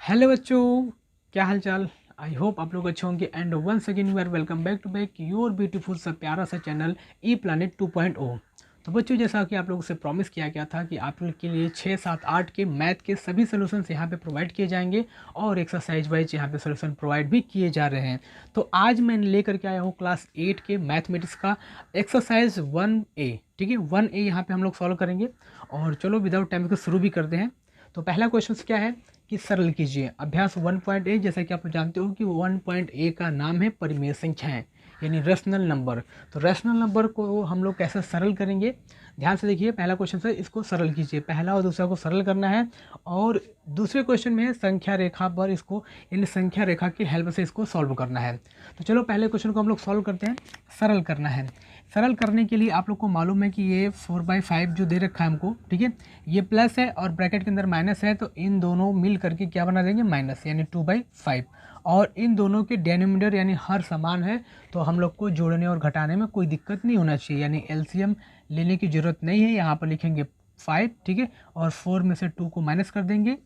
Hello बच्चों, क्या हाल चाल। आई होप आप लोग अच्छे होंगे and once again you are welcome back to back your beautiful सा प्यारा सा चैनल ई प्लानिट 2.0। तो बच्चों, जैसा कि आप लोगों से प्रॉमिस किया गया था कि आप लोग के लिए 6, 7, 8 के मैथ के सभी सोल्यूशंस यहाँ पे प्रोवाइड किए जाएंगे और एक्सरसाइज वाइज यहाँ पे सोल्यूशन प्रोवाइड भी किए जा रहे हैं। तो आज मैं लेकर के आया हूँ क्लास 8 के मैथमेटिक्स का एक्सरसाइज 1A। ठीक है, 1A यहाँ पे हम लोग सॉल्व करेंगे। और चलो विदाउट टाइम को शुरू भी करते हैं। तो पहला क्वेश्चन क्या है कि सरल कीजिए अभ्यास 1.A। जैसा कि आप जानते हो कि 1.A का नाम है परिमेय संख्याएं यानी रेशनल नंबर। तो रेशनल नंबर को हम लोग कैसे सरल करेंगे, ध्यान से देखिए। पहला क्वेश्चन है इसको सरल कीजिए, पहला और दूसरा को सरल करना है। और दूसरे क्वेश्चन में है संख्या रेखा पर इसको यानी संख्या रेखा की हेल्प से इसको सॉल्व करना है। तो चलो पहले क्वेश्चन को हम लोग सॉल्व करते हैं। सरल करना है, सरल करने के लिए आप लोग को मालूम है कि ये 4/5 जो दे रखा है हमको, ठीक है, ये प्लस है और ब्रैकेट के अंदर माइनस है। तो इन दोनों मिल करके क्या बना देंगे, माइनस यानी 2/5। और इन दोनों के डिनोमिनेटर यानी हर समान है, तो हम लोग को जोड़ने और घटाने में कोई दिक्कत नहीं होना चाहिए, यानी एलसीएम लेने की ज़रूरत नहीं है। यहाँ पर लिखेंगे 5, ठीक है, और 4 में से 2 को माइनस कर देंगे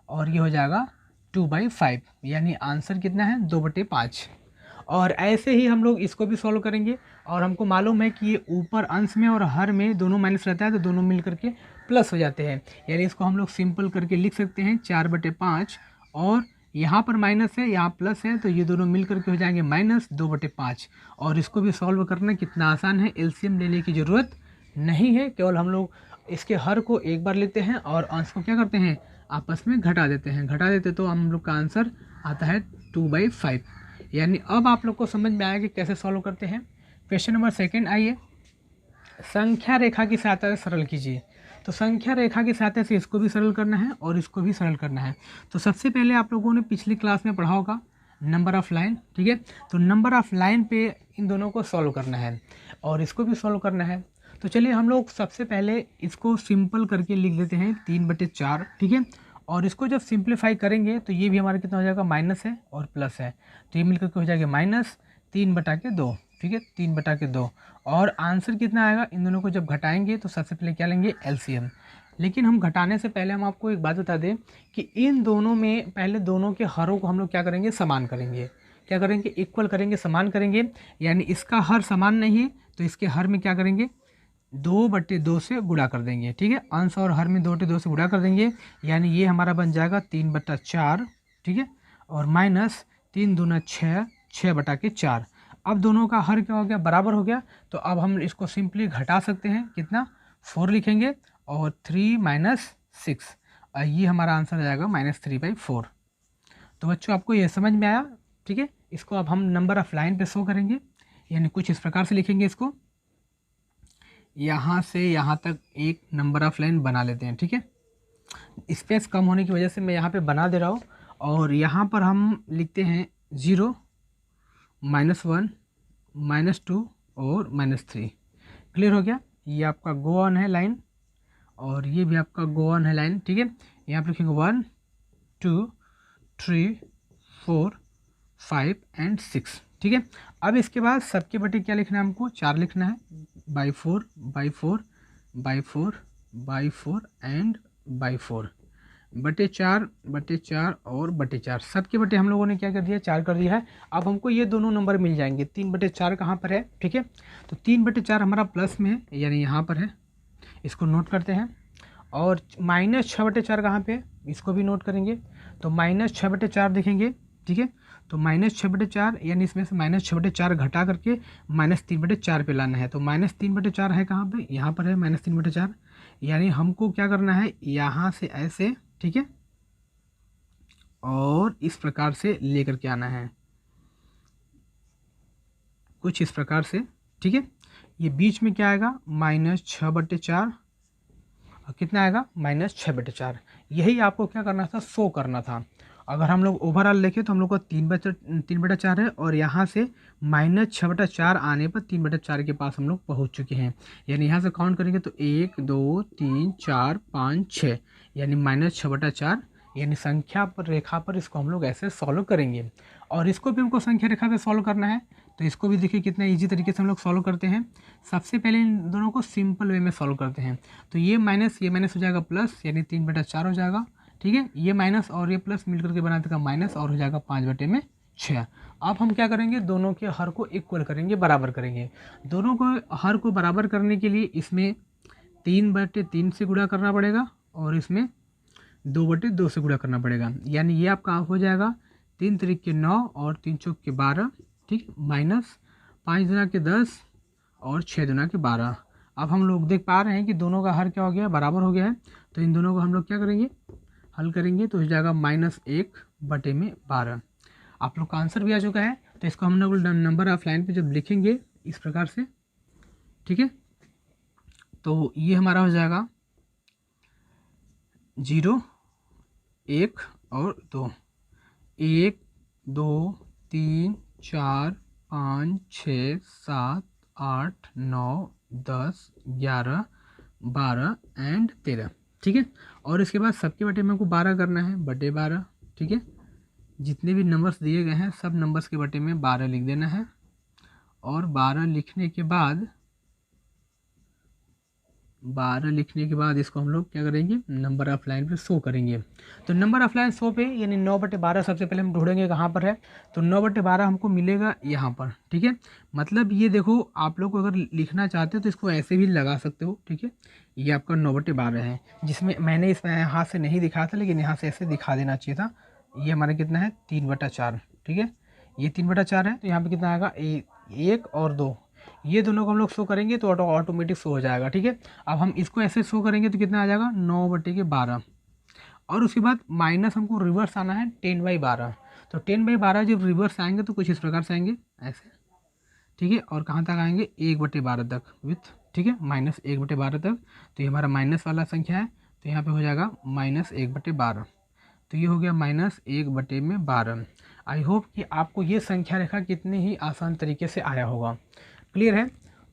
और ये हो जाएगा 2/5, यानी आंसर कितना है 2/5। और ऐसे ही हम लोग इसको भी सॉल्व करेंगे। और हमको मालूम है कि ये ऊपर अंश में और हर में दोनों माइनस रहता है, तो दोनों मिल करके प्लस हो जाते हैं। यानी इसको हम लोग सिंपल करके लिख सकते हैं 4/5। और यहाँ पर माइनस है, यहाँ प्लस है, तो ये दोनों मिल करके हो जाएंगे माइनस 2/5। और इसको भी सॉल्व करना कितना आसान है, एलसीएम लेने की ज़रूरत नहीं है। केवल हम लोग इसके हर को एक बार लेते हैं और अंश को क्या करते हैं, आपस में घटा देते हैं। घटा देते तो हम लोग का आंसर आता है 2/5। यानी अब आप लोग को समझ में आया कि कैसे सॉल्व करते हैं। क्वेश्चन नंबर 2 आइए, संख्या रेखा की सहायता से सरल कीजिए। तो संख्या रेखा की सहायता से इसको भी सरल करना है और इसको भी सरल करना है। तो सबसे पहले आप लोगों ने पिछली क्लास में पढ़ा होगा नंबर ऑफ लाइन, ठीक है। तो नंबर ऑफ लाइन पे इन दोनों को सॉल्व करना है और इसको भी सॉल्व करना है। तो चलिए हम लोग सबसे पहले इसको सिंपल करके लिख देते हैं 3/4, ठीक है। और इसको जब सिंप्लीफाई करेंगे तो ये भी हमारा कितना हो जाएगा, माइनस है और प्लस है, तो ये मिलकर के हो जाएगा माइनस 3/2, ठीक है, 3/2। और आंसर कितना आएगा, इन दोनों को जब घटाएंगे तो सबसे पहले क्या लेंगे, एलसीएम। लेकिन हम घटाने से पहले हम आपको एक बात बता दें कि इन दोनों में पहले दोनों के हरों को हम लोग क्या करेंगे, समान करेंगे। क्या करेंगे, इक्वल करेंगे, समान करेंगे। यानी इसका हर समान नहीं है तो इसके हर में क्या करेंगे, 2/2 से गुणा कर देंगे, ठीक है। अंश और हर में 2/2 से गुणा कर देंगे, यानी ये हमारा बन जाएगा 3/4, ठीक है। और माइनस 3 दूना 6, 6/4। अब दोनों का हर क्या हो गया, बराबर हो गया। तो अब हम इसको सिंपली घटा सकते हैं, कितना, 4 लिखेंगे और 3 - 6, ये हमारा आंसर आ जाएगा -3/4। तो बच्चों आपको ये समझ में आया, ठीक है। इसको अब हम नंबर ऑफ लाइन पे शो करेंगे, यानी कुछ इस प्रकार से लिखेंगे इसको, यहाँ से यहाँ तक एक नंबर ऑफ लाइन बना लेते हैं, ठीक है। स्पेस कम होने की वजह से मैं यहाँ पे बना दे रहा हूँ। और यहाँ पर हम लिखते हैं 0, -1, -2 और -3। क्लियर हो गया, ये आपका गो ऑन है लाइन और ये भी आपका गो ऑन है लाइन, ठीक है। यहाँ पर लिखेंगे 1, 2, 3, 4, 5 एंड 6, ठीक है। अब इसके बाद सबके बटे क्या लिखना है, हमको 4 लिखना है, /4, /4, /4, /4 एंड /4, /4, /4 और /4। सबके बटे हम लोगों ने क्या कर दिया, 4 कर दिया है। अब हमको ये दोनों नंबर मिल जाएंगे। 3/4 कहाँ पर है, ठीक है। तो 3/4 हमारा प्लस में है, यानी यहाँ पर है, इसको नोट करते हैं। और -6/4 कहाँ पे है, इसको भी नोट करेंगे। तो -6/4 देखेंगे, ठीक है। तो -6/4 यानी इसमें से -6/4 घटा करके -3/4 पे लाना है। तो -3/4 है कहाँ पे, यहाँ पर है -3/4। यानी हमको क्या करना है, यहाँ से ऐसे, ठीक है, और इस प्रकार से लेकर के आना है, कुछ इस प्रकार से, ठीक है। ये बीच में क्या आएगा, -6/4 और कितना आएगा, -6/4। यही आपको क्या करना था, शो करना था। अगर हम लोग ओवरऑल देखें तो हम लोग को 3/4 है और यहाँ से -6/4 आने पर 3/4 के पास हम लोग पहुँच चुके हैं। यानी यहाँ से काउंट करेंगे तो 1, 2, 3, 4, 5, 6, यानी -6/4। यानी संख्या पर रेखा पर इसको हम लोग ऐसे सॉल्व करेंगे। और इसको भी हमको संख्या रेखा पे सॉल्व करना है। तो इसको भी देखिए कितना इजी तरीके से हम लोग सॉल्व करते हैं। सबसे पहले इन दोनों को सिंपल वे में सॉल्व करते हैं। तो ये माइनस हो जाएगा प्लस, यानी 3/4 हो जाएगा। ठीक है, ये माइनस और ये प्लस मिलकर के बना देगा माइनस और हो जाएगा 5/6। अब हम क्या करेंगे, दोनों के हर को इक्वल करेंगे, बराबर करेंगे। दोनों को हर को बराबर करने के लिए इसमें 3/3 से गुणा करना पड़ेगा और इसमें 2/2 से गुणा करना पड़ेगा। यानी ये आपका हो जाएगा 3 त्रिक 9 और 3 चौक 12, ठीक, माइनस 5 दूना 10 और 6 दूना 12। अब हम लोग देख पा रहे हैं कि दोनों का हर क्या हो गया, बराबर हो गया है। तो इन दोनों को हम लोग क्या करेंगे, हल करेंगे तो हो जाएगा -1/12। आप लोग का आंसर भी आ चुका है। तो इसको हम लोग नंबर ऑफ लाइन पे जब लिखेंगे इस प्रकार से, ठीक है, तो ये हमारा हो जाएगा 0, 1 और 2, 1 2 3 4 5 6 7 8 9 10 11 12 एंड 13, ठीक है। और इसके बाद सबके बटे में को 12 करना है, बटे 12, ठीक है। जितने भी नंबर्स दिए गए हैं सब नंबर्स के बटे में 12 लिख देना है। और 12 लिखने के बाद इसको हम लोग क्या करेंगे, नंबर ऑफ लाइन पे शो करेंगे। तो नंबर ऑफ लाइन शो पे यानी 9/12 सबसे पहले हम ढूंढेंगे कहाँ पर है। तो 9/12 हमको मिलेगा यहाँ पर, ठीक है। मतलब ये देखो, आप लोग को अगर लिखना चाहते हो तो इसको ऐसे भी लगा सकते हो, ठीक है। ये आपका 9/12 है, जिसमें मैंने इसमें हाथ से नहीं दिखाया था, लेकिन यहाँ से ऐसे दिखा देना चाहिए था। ये हमारा कितना है, 3/4, ठीक है। ये 3/4 है, तो यहाँ पर कितना आएगा, 1 और 2, ये दोनों को हम लोग शो करेंगे तो ऑटोमेटिक शो हो जाएगा, ठीक है। अब हम इसको ऐसे शो करेंगे तो कितना आ जाएगा, 9/12। और उसके बाद माइनस हमको रिवर्स आना है 10/12। तो 10/12 जब रिवर्स आएंगे तो कुछ इस प्रकार से आएंगे ऐसे, ठीक है। और कहाँ तक आएंगे, 1/12 तक विथ, ठीक है, -1/12 तक। तो ये हमारा माइनस वाला संख्या है, तो यहाँ पे हो जाएगा -1/12। तो ये हो गया -1/12। आई होप कि आपको ये संख्या रेखा कितने ही आसान तरीके से आया होगा। क्लियर है।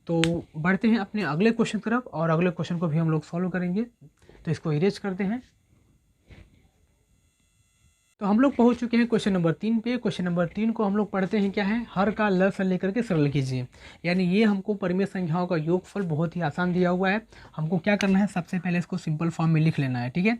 तो बढ़ते हैं अपने अगले क्वेश्चन तरफ, और अगले क्वेश्चन को भी हम लोग सॉल्व करेंगे। तो इसको इरेज करते हैं। तो हम लोग पहुंच चुके हैं क्वेश्चन नंबर 3 पे। क्वेश्चन नंबर 3 को हम लोग पढ़ते हैं क्या है, हर का लस लेकर के सरल कीजिए। यानी ये हमको परिमेय संख्याओं का योगफल बहुत ही आसान दिया हुआ है। हमको क्या करना है, सबसे पहले इसको सिंपल फॉर्म में लिख लेना है, ठीक है।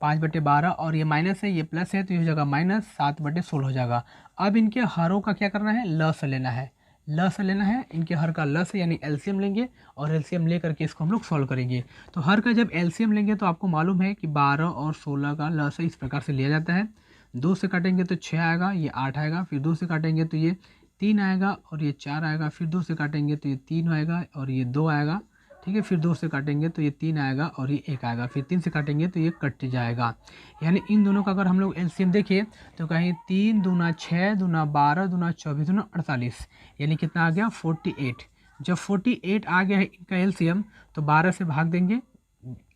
5/12 और ये माइनस है, ये प्लस है, तो ये हो जाएगा -7/16 हो जाएगा। अब इनके हरों का क्या करना है, लस लेना है। लस लेना है, इनके हर का लस यानी एलसीएम लेंगे, और एलसीएम ले करके इसको हम लोग सॉल्व करेंगे। तो हर का जब एलसीएम लेंगे तो आपको मालूम है कि 12 और 16 का लस इस प्रकार से लिया जाता है। 2 से काटेंगे तो 6 आएगा, ये 8 आएगा, फिर 2 से काटेंगे तो ये 3 आएगा और ये 4 आएगा, फिर 2 से काटेंगे तो ये 3 आएगा और ये 2 आएगा, ठीक है। फिर 2 से काटेंगे तो ये 3 आएगा और ये 1 आएगा, फिर 3 से काटेंगे तो ये कट जाएगा। यानी इन दोनों का अगर हम लोग एलसीएम देखें तो कहीं 3 दूना 6 दूना 12 दूना 24 दूना 48, यानी कितना आ गया, 48। जब 48 आ गया है इनका एलसीएम, तो 12 से भाग देंगे,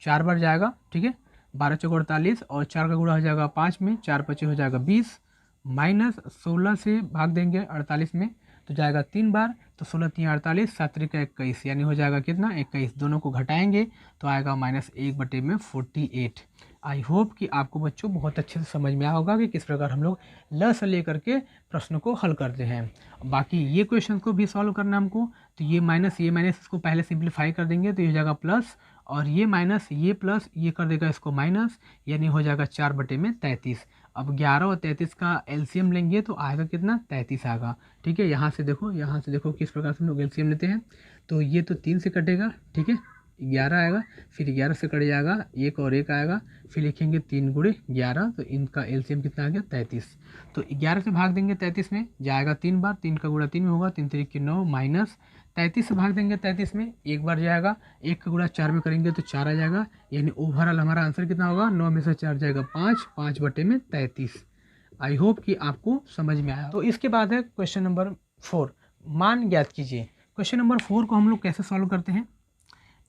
4 बार जाएगा, ठीक है। 12 चौक 48 और 4 का गुणा हो जाएगा 5 में, 4 पचे हो जाएगा 20, माइनस 16 से भाग देंगे 48 में तो जाएगा 3 बार, तो 16 3 48, 7 3 21, यानी हो जाएगा कितना, 21। दोनों को घटाएंगे तो आएगा -1/48। आई होप कि आपको बच्चों बहुत अच्छे से समझ में आया होगा कि किस प्रकार हम लोग लस लेकर के प्रश्न को हल करते हैं। बाकी ये क्वेश्चन को भी सॉल्व करना हमको, तो ये माइनस इसको पहले सिंप्लीफाई कर देंगे तो ये हो जाएगा प्लस, और ये माइनस ये प्लस ये कर देगा इसको माइनस, यानी हो जाएगा 4/33। अब 11 और 33 का एलसीएम लेंगे तो आएगा कितना, 33 आएगा, ठीक है। यहाँ से देखो किस प्रकार से हम लोग एलसीएम लेते हैं। तो ये तो 3 से कटेगा, ठीक है, 11 आएगा, फिर 11 से कट जाएगा 1 और 1 आएगा, फिर लिखेंगे 3 × 11, तो इनका एलसीएम कितना आ गया, 33। तो 11 से भाग देंगे 33 में, जाएगा 3 बार, 3 का गुणा 3 में होगा, 3 3 9, माइनस 33 से भाग देंगे 33 में, एक बार जाएगा, 1 का गुणा 4 में करेंगे तो 4 आ जाएगा। यानी ओवरऑल हमारा आंसर कितना होगा, 9 में से 4 जाएगा 5, 5/33। आई होप कि आपको समझ में आया। तो इसके बाद है क्वेश्चन नंबर 4, मान ज्ञात कीजिए। क्वेश्चन नंबर 4 को हम लोग कैसे सॉल्व करते हैं,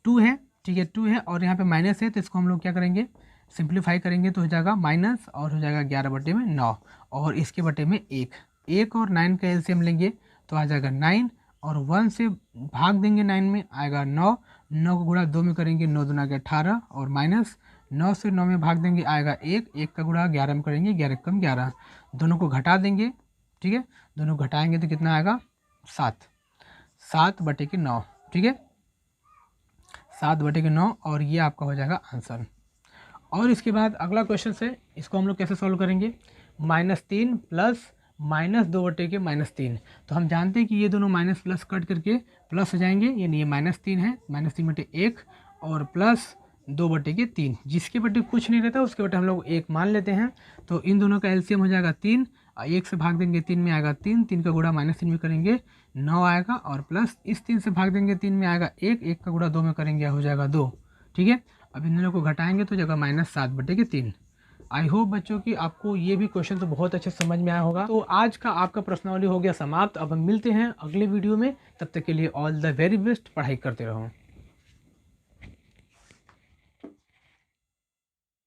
2 है, ठीक है, 2 है और यहाँ पे माइनस है, तो इसको हम लोग क्या करेंगे, सिंप्लीफाई करेंगे तो हो जाएगा माइनस और हो जाएगा 11/9, और इसके बटे में 1 और 9 का एलसीएम लेंगे तो आ जाएगा 9, और 1 से भाग देंगे 9 में आएगा 9, 9 को गुणा 2 में करेंगे 9 दूना 18, और माइनस 9 से 9 में भाग देंगे आएगा 1, 1 का गुणा 11 में करेंगे 11 कम 11, दोनों को घटा देंगे, ठीक है। दोनों घटाएंगे तो कितना आएगा, 7/9, ठीक है, 7/9, और ये आपका हो जाएगा आंसर। और इसके बाद अगला क्वेश्चन है, इसको हम लोग कैसे सॉल्व करेंगे। -3 प्लस -2/-3। तो हम जानते हैं कि ये दोनों माइनस प्लस कट करके प्लस हो जाएंगे, यानी ये -3 है, -3/1 और प्लस 2/3। जिसके बटे कुछ नहीं रहता उसके बटे हम लोग 1 मान लेते हैं। तो इन दोनों का एलसीएम हो जाएगा 3, 1 से भाग देंगे 3 में आएगा 3, 3 का गुणा -3 में करेंगे 9 आएगा, और प्लस इस 3 से भाग देंगे 3 में आएगा 1, 1 का गुणा 2 में करेंगे हो जाएगा 2। ठीक है, अब इन दोनों को घटाएंगे तो जगह -7/3। आई होप बच्चों कि आपको ये भी क्वेश्चन तो बहुत अच्छे समझ में आया होगा। तो आज का आपका प्रश्नावली हो गया समाप्त। अब हम मिलते हैं अगले वीडियो में, तब तक के लिए ऑल द वेरी बेस्ट, पढ़ाई करते रहो।